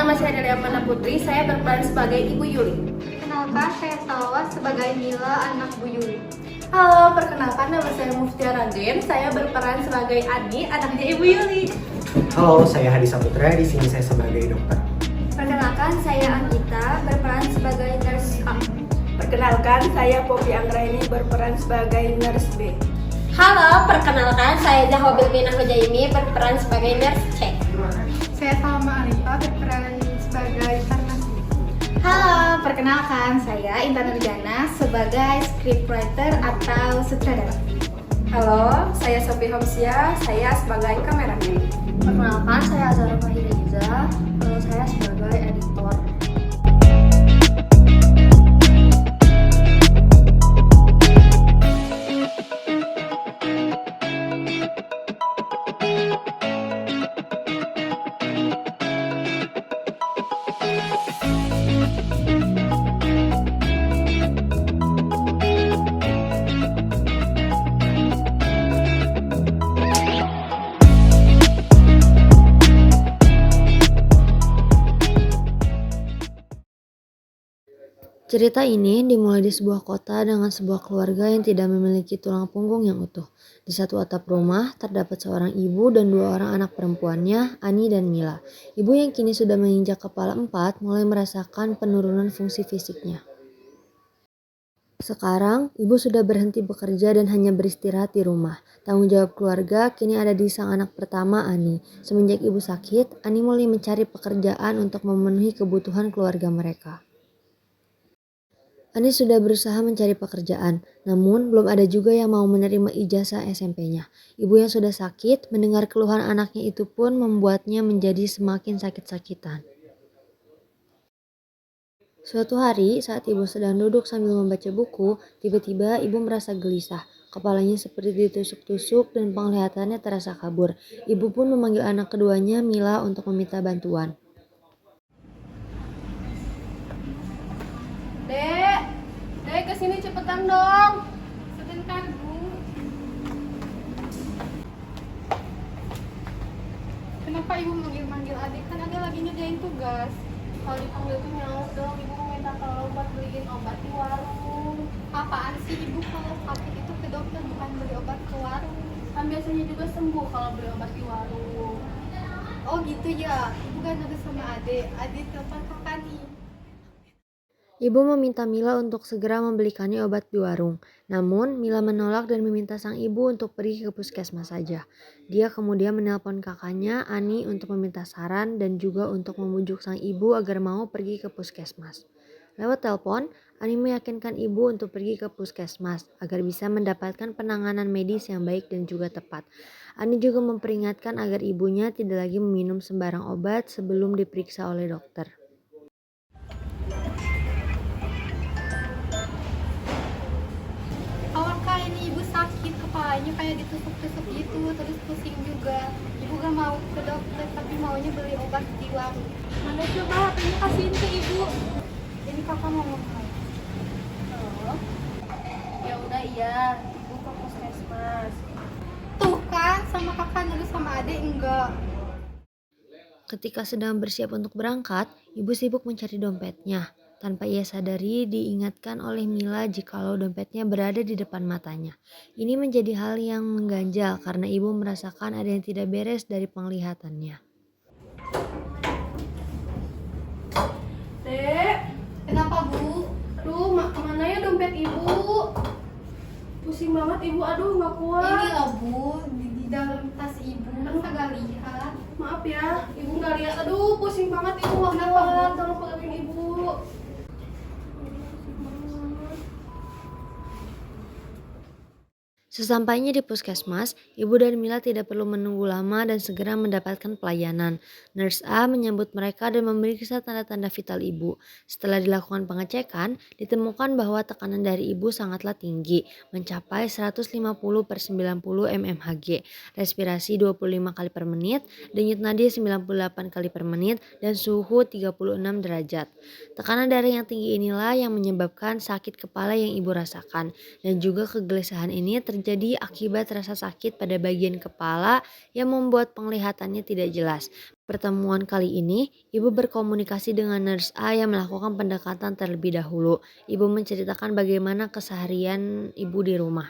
nama saya Delia Amanda Putri, saya berperan sebagai Ibu Yuli. Kenalkan, saya Salwa sebagai Mila, anak Bu Yuli. Halo, perkenalkan nama saya Muftia Raden, saya berperan sebagai Ani, anaknya Ibu Yuli. Halo, saya Hadi Saputra, di sini saya sebagai dokter. Perkenalkan, saya Anita, berperan sebagai nurse A. Perkenalkan, saya Poppy Anggraini, berperan sebagai nurse B. Halo, perkenalkan saya Zahwa Bilbina Hujaimi, berperan sebagai nurse C. Saya Salma Alifa, berperan sebagai farmasi. Halo, perkenalkan saya Intan Nurjana sebagai scriptwriter atau sutradara. Halo, saya Sophie Homsia, saya sebagai kameramen. Perkenalkan, saya Azhara Fahiriza, saya sebagai editor. Cerita ini dimulai di sebuah kota dengan sebuah keluarga yang tidak memiliki tulang punggung yang utuh. Di satu atap rumah, terdapat seorang ibu dan dua orang anak perempuannya, Ani dan Mila. Ibu yang kini sudah menginjak kepala 4 mulai merasakan penurunan fungsi fisiknya. Sekarang, ibu sudah berhenti bekerja dan hanya beristirahat di rumah. Tanggung jawab keluarga kini ada di sang anak pertama, Ani. Semenjak ibu sakit, Ani mulai mencari pekerjaan untuk memenuhi kebutuhan keluarga mereka. Ani sudah berusaha mencari pekerjaan, namun belum ada juga yang mau menerima ijazah SMP-nya. Ibu yang sudah sakit, mendengar keluhan anaknya itu pun membuatnya menjadi semakin sakit-sakitan. Suatu hari, saat ibu sedang duduk sambil membaca buku, tiba-tiba ibu merasa gelisah. Kepalanya seperti ditusuk-tusuk dan penglihatannya terasa kabur. Ibu pun memanggil anak keduanya, Mila, untuk meminta bantuan. Dek, kesini cepetan dong. Sebentar, Bu. Kenapa Ibu manggil-manggil adik? Kan adik lagi ngerjain tugas. Kalau dipanggil tuh nyaut dong, ibu mau minta tolong buat beliin obat di warung. Apaan sih Ibu kalau sakit itu ke dokter, bukan beli obat ke warung? Kan biasanya juga sembuh kalau beli obat di warung. Oh gitu ya, Ibu kan nulis sama adik. Adik telepon kakak nih. Ibu meminta Mila untuk segera membelikannya obat di warung. Namun, Mila menolak dan meminta sang ibu untuk pergi ke puskesmas saja. Dia kemudian menelpon kakaknya, Ani, untuk meminta saran dan juga untuk membujuk sang ibu agar mau pergi ke puskesmas. Lewat telepon, Ani meyakinkan ibu untuk pergi ke puskesmas agar bisa mendapatkan penanganan medis yang baik dan juga tepat. Ani juga memperingatkan agar ibunya tidak lagi meminum sembarang obat sebelum diperiksa oleh dokter. Kak, ini Ibu sakit, kepalanya kayak ditusuk-tusuk gitu, terus pusing juga. Ibu gak mau ke dokter, tapi maunya beli obat di warung. Mana coba HP-nya kasihin ke Ibu. Ini kakak mau ngomong. Oh, ya udah iya, ibu ke puskesmas. Tuh kan, sama kakak nulis sama adik enggak. Ketika sedang bersiap untuk berangkat, ibu sibuk mencari dompetnya. Tanpa ia sadari, diingatkan oleh Mila jikalau dompetnya berada di depan matanya. Ini menjadi hal yang mengganjal karena ibu merasakan ada yang tidak beres dari penglihatannya. Dek, Kenapa Bu? aduh, kemana ya dompet ibu? Pusing banget ibu, aduh nggak Ini kuat. loh Bu, di dalam tas Ibu, masa gak lihat? Maaf ya, ibu nggak lihat. Aduh, pusing banget ibu nggak Kenapa, Bu? kuat. Tolong pegangin ibu. Sesampainya di puskesmas, ibu dan Mila tidak perlu menunggu lama dan segera mendapatkan pelayanan. Nurse A menyambut mereka dan memeriksa tanda-tanda vital ibu. Setelah dilakukan pengecekan, ditemukan bahwa tekanan dari ibu sangatlah tinggi, mencapai 150/90 mmHg, respirasi 25 kali per menit, denyut nadi 98 kali per menit, dan suhu 36 derajat. Tekanan darah yang tinggi inilah yang menyebabkan sakit kepala yang ibu rasakan, dan juga kegelisahan ini terjadi terjadi akibat rasa sakit pada bagian kepala yang membuat penglihatannya tidak jelas. Pertemuan kali ini, ibu berkomunikasi dengan nurse A yang melakukan pendekatan terlebih dahulu. Ibu menceritakan bagaimana keseharian ibu di rumah.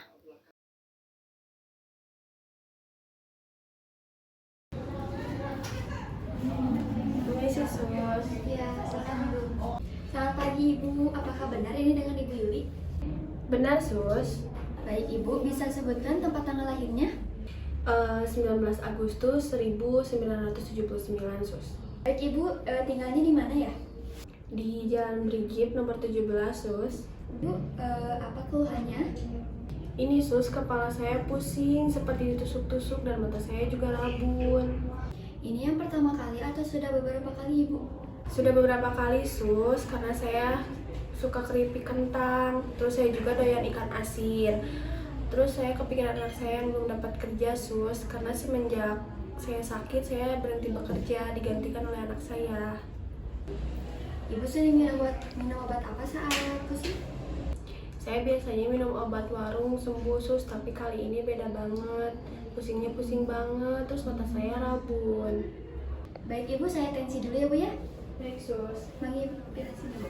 Ya, silakan Ibu. Selamat pagi Ibu, apakah benar ini dengan Ibu Yuli? Benar, Sus. Baik Ibu, bisa sebutkan tempat tanggal lahirnya? 19 Agustus 1979, Sus. Baik Ibu, tinggalnya di mana ya? Di Jalan Brigit nomor 17, Sus. Ibu, apa keluhannya? Ini, Sus, kepala saya pusing seperti ditusuk-tusuk dan mata saya juga rabun. Ini yang pertama kali atau sudah beberapa kali Ibu? Sudah beberapa kali, Sus, karena saya suka keripik kentang. Terus saya juga doyan ikan asin. Terus saya kepikiran anak saya yang belum dapat kerja, Sus, karena semenjak saya sakit, saya berhenti bekerja, digantikan oleh anak saya. Ibu sering minum obat apa saat pusing? Saya biasanya minum obat warung sembuh, Sus, tapi kali ini beda banget. Pusingnya pusing banget, terus mata saya rabun. Baik Ibu, saya tensi dulu ya Bu ya. Baik, Sus. Bagi Ibu, sini Bu.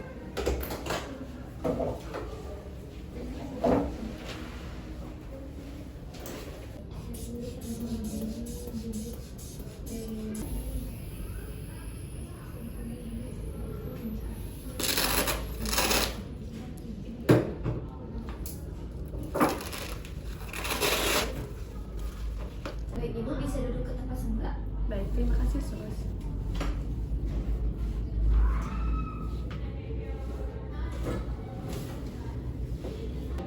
Baik Ibu, bisa duduk ke tempat semula. Baik, terima kasih, Sus.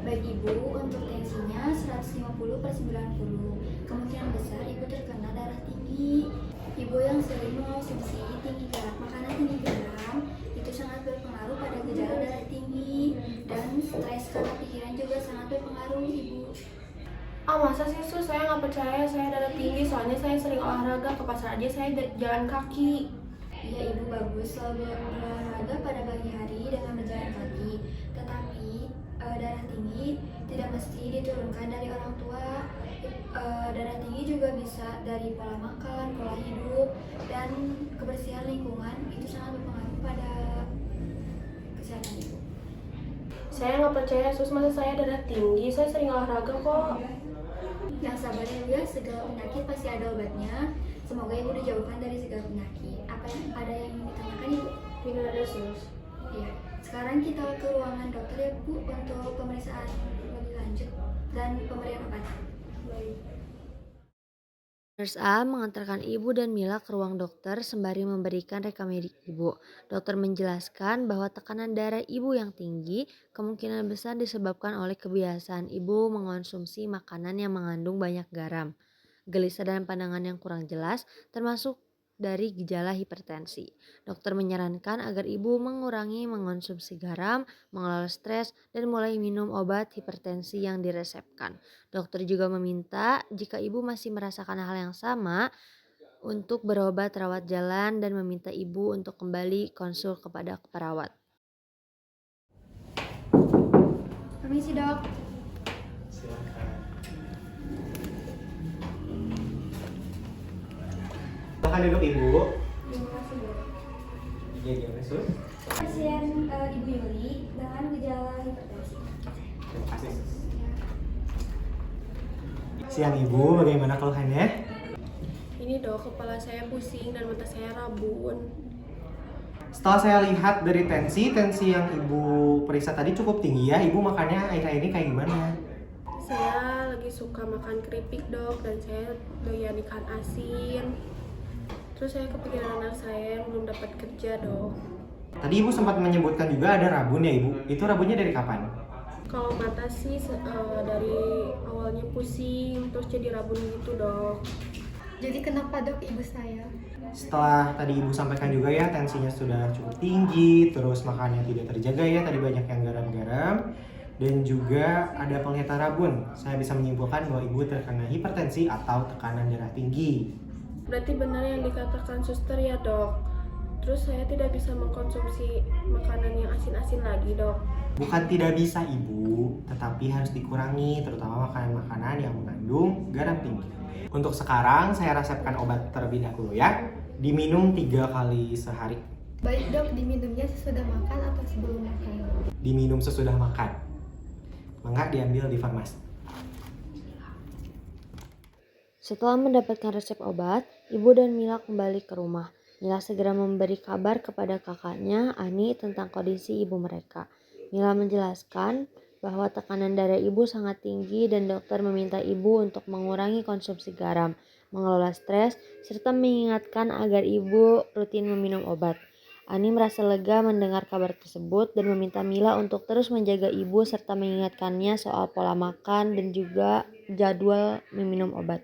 Baik Ibu, untuk tensinya 150/90. Kemungkinan besar Ibu terkena darah tinggi. Ibu yang sering mengonsumsi tinggi garam, makanan tinggi garam, itu sangat berpengaruh pada gejala darah tinggi. Dan stres karena pikiran juga sangat berpengaruh Ibu. Masa sih, Sus? Saya nggak percaya saya darah tinggi, soalnya saya sering olahraga, ke pasar aja saya jalan kaki. Iya Ibu, bagus selalu berolahraga pada pagi hari dengan berjalan kaki. Tetapi darah tinggi tidak mesti diturunkan dari orang tua. Darah tinggi juga bisa dari pola makan, pola hidup, dan kebersihan lingkungan. Itu sangat berpengaruh pada kesehatan Ibu. Saya nggak percaya, Sus. Masa saya darah tinggi? Saya sering olahraga kok. Yang sabar ya Bu ya, segala penyakit pasti ada obatnya. Semoga Ibu dijauhkan dari segala penyakit. Ada yang ingin ditanyakan Ibu? Tidak ada, Sus. Iya. Sekarang kita ke ruangan dokter ya Bu untuk pemeriksaan lebih lanjut dan pemberian obat. Baik. Nurse A mengantarkan ibu dan Mila ke ruang dokter sembari memberikan rekam medik ibu. Dokter menjelaskan bahwa tekanan darah ibu yang tinggi kemungkinan besar disebabkan oleh kebiasaan ibu mengonsumsi makanan yang mengandung banyak garam. Gelisah dan pandangan yang kurang jelas termasuk dari gejala hipertensi. Dokter menyarankan agar ibu mengurangi mengonsumsi garam, mengelola stres, dan mulai minum obat hipertensi yang diresepkan. Dokter juga meminta jika ibu masih merasakan hal yang sama untuk berobat rawat jalan dan meminta ibu untuk kembali konsul kepada perawat. Permisi Dok. Silakan. Silakan duduk Ibu. Terima kasih Dok. Iya, gimana, Sus? Pasien Ibu Yuli dengan gejala hipertensi. Terima kasih, Sus. Siang Ibu, bagaimana keluhannya? Ini, Dok, kepala saya pusing dan mata saya rabun. Setelah saya lihat dari tensi yang Ibu periksa tadi cukup tinggi ya. Ibu makannya akhir-akhir ini kayak gimana? Saya lagi suka makan keripik, Dok, dan saya doyan ikan asin. Terus saya kepikiran anak saya yang belum dapat kerja, Dok. Tadi Ibu sempat menyebutkan juga ada rabun ya Ibu. Itu rabunnya dari kapan? Kalau mata sih dari awalnya pusing, terus jadi rabun gitu, Dok. Jadi kenapa Dok ibu saya? Setelah tadi Ibu sampaikan juga ya tensinya sudah cukup tinggi, terus makannya tidak terjaga ya, tadi banyak yang garam-garam, dan juga ada penglihatan rabun. Saya bisa menyimpulkan bahwa Ibu terkena hipertensi atau tekanan darah tinggi. Berarti benar yang dikatakan suster ya, Dok. Terus saya tidak bisa mengkonsumsi makanan yang asin-asin lagi, Dok. Bukan tidak bisa ibu, tetapi harus dikurangi, terutama makanan-makanan yang mengandung garam tinggi. Untuk sekarang saya resepkan obat terlebih dahulu ya. Diminum 3 kali sehari. Baik dok, diminumnya sesudah makan atau sebelum makan? Diminum sesudah makan. Mangga diambil di farmasi. Setelah mendapatkan resep obat, Ibu dan Mila kembali ke rumah. Mila segera memberi kabar kepada kakaknya, Ani, tentang kondisi ibu mereka. Mila menjelaskan bahwa tekanan darah ibu sangat tinggi dan dokter meminta ibu untuk mengurangi konsumsi garam, mengelola stres, serta mengingatkan agar ibu rutin meminum obat. Ani merasa lega mendengar kabar tersebut dan meminta Mila untuk terus menjaga ibu serta mengingatkannya soal pola makan dan juga jadwal meminum obat.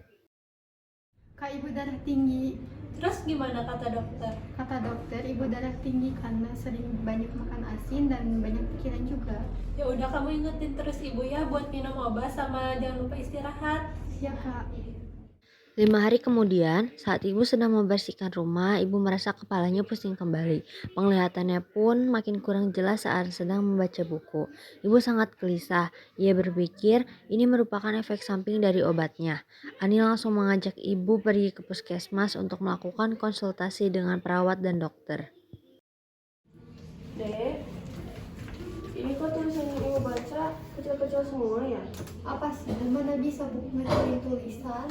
Kak, ibu darah tinggi. Terus gimana kata dokter? Kata dokter, ibu darah tinggi karena sering banyak makan asin dan banyak pikiran juga. Ya udah, kamu ingetin terus ibu ya buat minum obat sama jangan lupa istirahat. Ya kak. 5 hari kemudian, saat ibu sedang membersihkan rumah, ibu merasa kepalanya pusing kembali. Penglihatannya pun makin kurang jelas saat sedang membaca buku. Ibu sangat gelisah. Ia berpikir ini merupakan efek samping dari obatnya. Ani langsung mengajak ibu pergi ke puskesmas untuk melakukan konsultasi dengan perawat dan dokter. Dek, ini kok tulisan yang ibu baca kecil-kecil semua ya? Apa sih? Mana bisa buku ngerjain tulisan?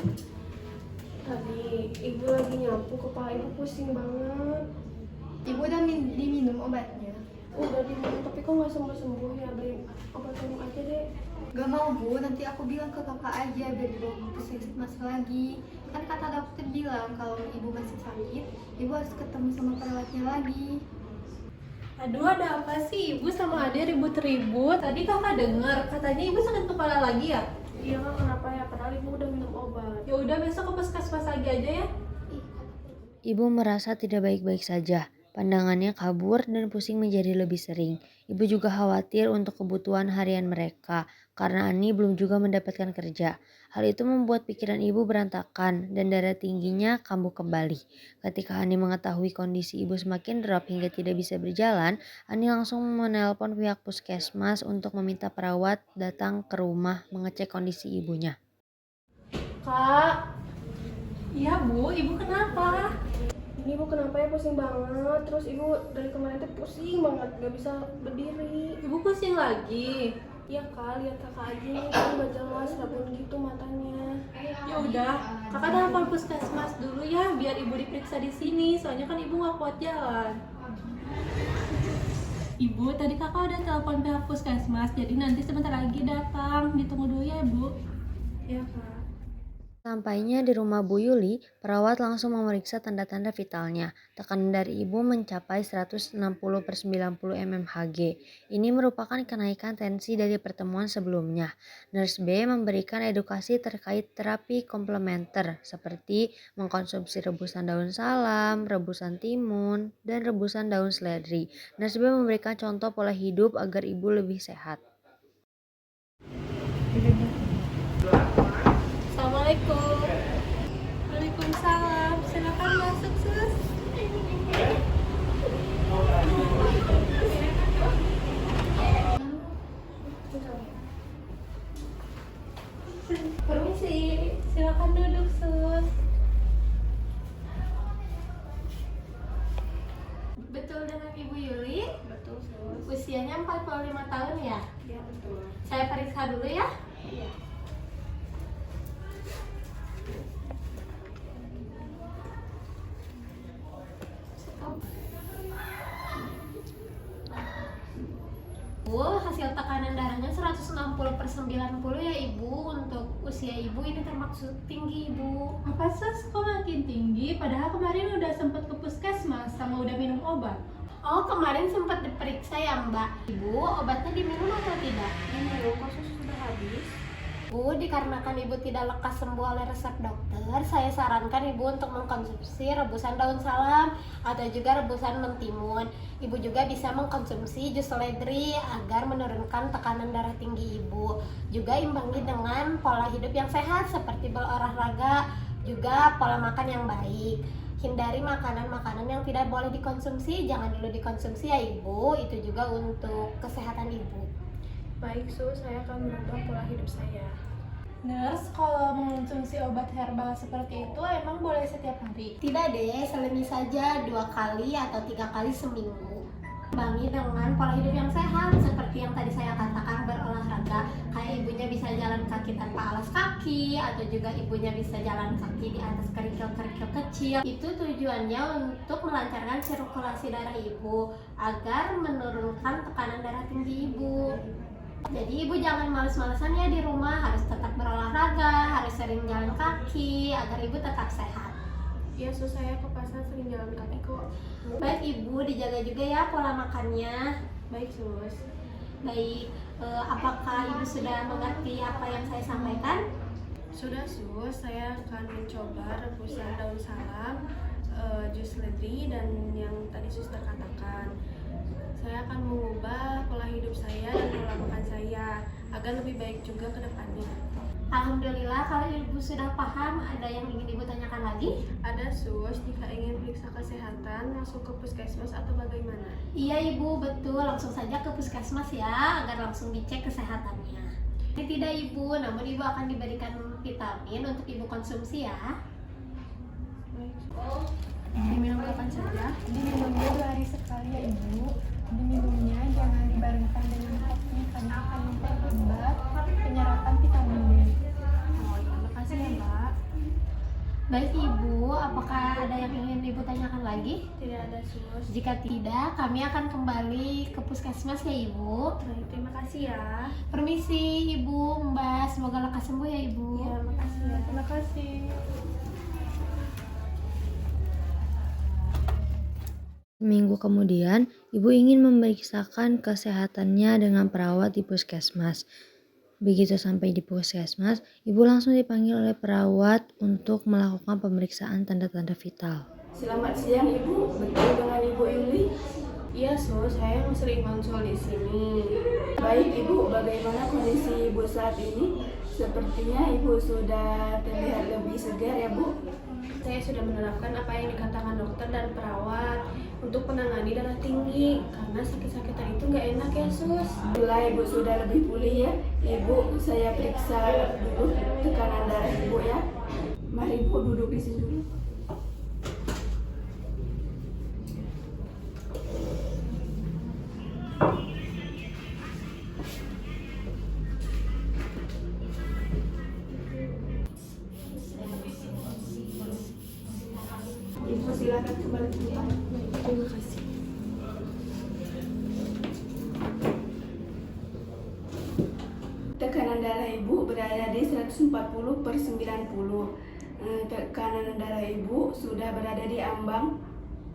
Tadi ibu lagi nyapu, kepala ibu pusing banget. Ibu udah diminum obatnya? Udah diminum, tapi kok nggak sembuh-sembuh ya? Beli obat minum aja deh. Gak mau bu, nanti aku bilang ke kakak aja biar dibawa ke puskesmas lagi. Kan kata dokter bilang kalau ibu masih sakit, ibu harus ketemu sama perawatnya lagi. Aduh, ada apa sih ibu sama Ade ribut-ribut? Tadi kakak dengar katanya ibu sakit kepala lagi ya? Iya kan, kenapa ya? Padahal ibu udah minum obat. Ya udah, besok ke puskesmas lagi aja ya. Ibu merasa tidak baik-baik saja. Pandangannya kabur dan pusing menjadi lebih sering. Ibu juga khawatir untuk kebutuhan harian mereka karena Ani belum juga mendapatkan kerja. Hal itu membuat pikiran ibu berantakan dan darah tingginya kambuh kembali. Ketika Ani mengetahui kondisi ibu semakin drop hingga tidak bisa berjalan, Ani langsung menelpon pihak puskesmas untuk meminta perawat datang ke rumah mengecek kondisi ibunya. Kak, Iya bu, ibu kenapa? ini ibu kenapa ya pusing banget? Terus ibu dari kemarin tuh pusing banget, gak bisa berdiri. Ibu pusing lagi. Iya kak, lihat kakak aja nih, kan gak jelas, rabun gitu matanya. Ya udah, kakak telepon puskesmas dulu ya biar ibu diperiksa di sini. Soalnya kan ibu nggak kuat jalan. Ibu, tadi kakak udah telepon pihak puskesmas, jadi nanti sebentar lagi datang. Ditunggu dulu ya, Bu. Iya kak. Sampainya di rumah Bu Yuli, perawat langsung memeriksa tanda-tanda vitalnya. Tekanan dari ibu mencapai 160/90 mmHg. Ini merupakan kenaikan tensi dari pertemuan sebelumnya. Nurse B memberikan edukasi terkait terapi komplementer seperti mengkonsumsi rebusan daun salam, rebusan timun, dan rebusan daun seledri. Nurse B memberikan contoh pola hidup agar ibu lebih sehat. Assalamualaikum. Waalaikumsalam. Silakan masuk, Sus. Permisi. Silakan duduk, Sus. Betul dengan Ibu Yuli? Betul sus. Usianya 45 tahun ya? Iya betul. Saya periksa dulu ya. Iya. Bu, hasil tekanan darahnya 160/90 ya Ibu. Untuk usia Ibu ini termasuk tinggi Ibu. Apa Sus? Kok makin tinggi? Padahal kemarin udah sempat ke puskesmas sama udah minum obat. Oh, kemarin sempat diperiksa ya Mbak. Ibu, obatnya diminum atau tidak? Minum, kok sus sudah habis? Bu, dikarenakan Ibu tidak lekas sembuh oleh resep dokter, saya sarankan Ibu untuk mengkonsumsi rebusan daun salam atau juga rebusan mentimun. Ibu juga bisa mengkonsumsi jus seledri agar menurunkan tekanan darah tinggi Ibu. Juga imbangi dengan pola hidup yang sehat seperti berolahraga, juga pola makan yang baik. hindari makanan-makanan yang tidak boleh dikonsumsi, jangan dulu dikonsumsi ya ibu. Itu juga untuk kesehatan ibu. Baik sus, saya akan merubah pola hidup saya. Nurse, kalau mengonsumsi obat herbal seperti itu emang boleh setiap hari? Tidak deh, selebih saja 2 kali atau 3 kali seminggu. Bangi dengan pola hidup yang sehat, seperti yang tadi saya katakan, berolahraga. Kayak ibunya bisa jalan kaki tanpa alas kaki, atau juga ibunya bisa jalan kaki di atas kerikil-kerikil kecil. Itu tujuannya untuk melancarkan sirkulasi darah ibu, agar menurunkan tekanan darah tinggi ibu. Jadi ibu jangan males-malesan ya di rumah, harus tetap berolahraga, harus sering jalan kaki, agar ibu tetap sehat. Iya sus, saya ke pasar sering jalan kaki kok. Baik ibu, dijaga juga ya pola makannya. Baik sus. Baik, apakah ibu sudah mengerti apa yang saya sampaikan? Sudah sus, saya akan mencoba rebusan daun salam, jus seledri, dan yang tadi suster katakan. Saya akan mengubah pola hidup saya dan pola makan saya agar lebih baik juga ke depannya. Alhamdulillah, kalau ibu sudah paham, ada yang ingin ibu tanyakan lagi? Ada sus, jika ingin periksa kesehatan langsung ke puskesmas atau bagaimana? Iya ibu, betul, langsung saja ke puskesmas ya, agar langsung dicek kesehatannya. Ini tidak ibu, namun ibu akan diberikan vitamin untuk ibu konsumsi ya. Diminum kapan saja? Diminumnya 2 hari sekali ya ibu. Diminumnya jangan dibarengkan dengan kopi karena akan memperlambat penyerapan vitamin D. Oh iya, makasih ya mbak. Baik ibu, apakah ada yang ingin ibu tanyakan lagi? Tidak ada sus. Jika tidak, kami akan kembali ke puskesmas ya ibu. Baik, terima kasih ya. Permisi ibu, mbak, semoga lekas sembuh ya ibu. Iya, makasih ya. Terima kasih. Seminggu kemudian, ibu ingin memeriksakan kesehatannya dengan perawat di puskesmas. Begitu sampai di puskesmas, ibu langsung dipanggil oleh perawat untuk melakukan pemeriksaan tanda-tanda vital. Selamat siang Ibu, betul dengan Ibu Yuli? Iya sus, saya yang sering konsul di sini. Baik Ibu, bagaimana kondisi Ibu saat ini? Sepertinya Ibu sudah terlihat lebih segar ya Bu. Saya sudah menerapkan apa yang dikatakan dokter dan perawat untuk menangani darah tinggi, karena sakit-sakitan itu nggak enak ya sus. Setelah Ibu sudah lebih pulih ya, Ibu saya periksa dulu tekanan darah Ibu ya. Mari Ibu duduk di sini dulu. Ibu silakan kembali ke tempat. Terima kasih. Tekanan darah Ibu berada di 140/90. Tekanan darah Ibu sudah berada di ambang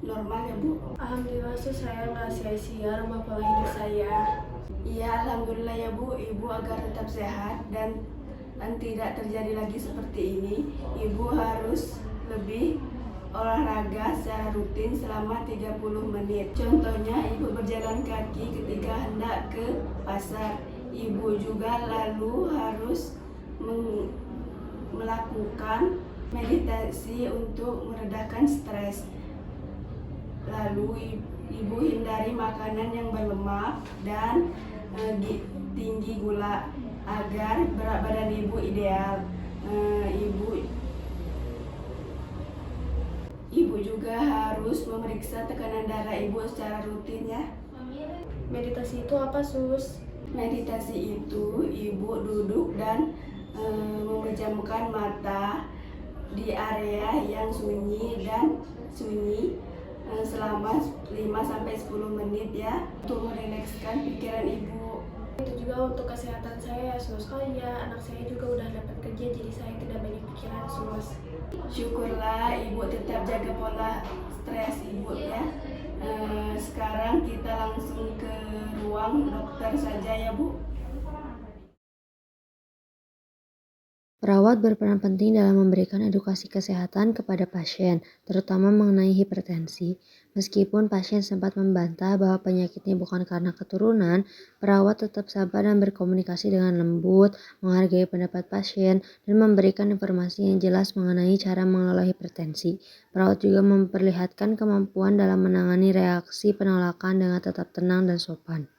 normal ya Bu. Alhamdulillah sus, saya nggak sia-sia rumah pola hidup saya. Iya, alhamdulillah ya Bu. Ibu agar tetap sehat dan tidak terjadi lagi seperti ini, Ibu harus lebih olahraga secara rutin selama 30 menit. Contohnya, Ibu berjalan kaki ketika hendak ke pasar. Ibu juga lalu harus melakukan meditasi untuk meredakan stres. Lalu Ibu hindari makanan yang berlemak dan tinggi gula agar berat badan Ibu ideal. Ibu juga harus memeriksa tekanan darah Ibu secara rutin ya. Meditasi itu apa sus? Meditasi itu Ibu duduk dan memejamkan mata di area yang sunyi selama 5-10 menit ya, untuk merelekskan pikiran Ibu. Itu juga untuk kesehatan saya sus. Oh iya, anak saya juga udah dapat kerja, jadi saya tidak banyak pikiran sus. Syukurlah Ibu tetap jaga pola stres Ibu ya. Sekarang kita langsung ke ruang dokter saja ya Bu. Perawat berperan penting dalam memberikan edukasi kesehatan kepada pasien, terutama mengenai hipertensi. Meskipun pasien sempat membantah bahwa penyakitnya bukan karena keturunan, perawat tetap sabar dan berkomunikasi dengan lembut, menghargai pendapat pasien, dan memberikan informasi yang jelas mengenai cara mengelola hipertensi. Perawat juga memperlihatkan kemampuan dalam menangani reaksi penolakan dengan tetap tenang dan sopan.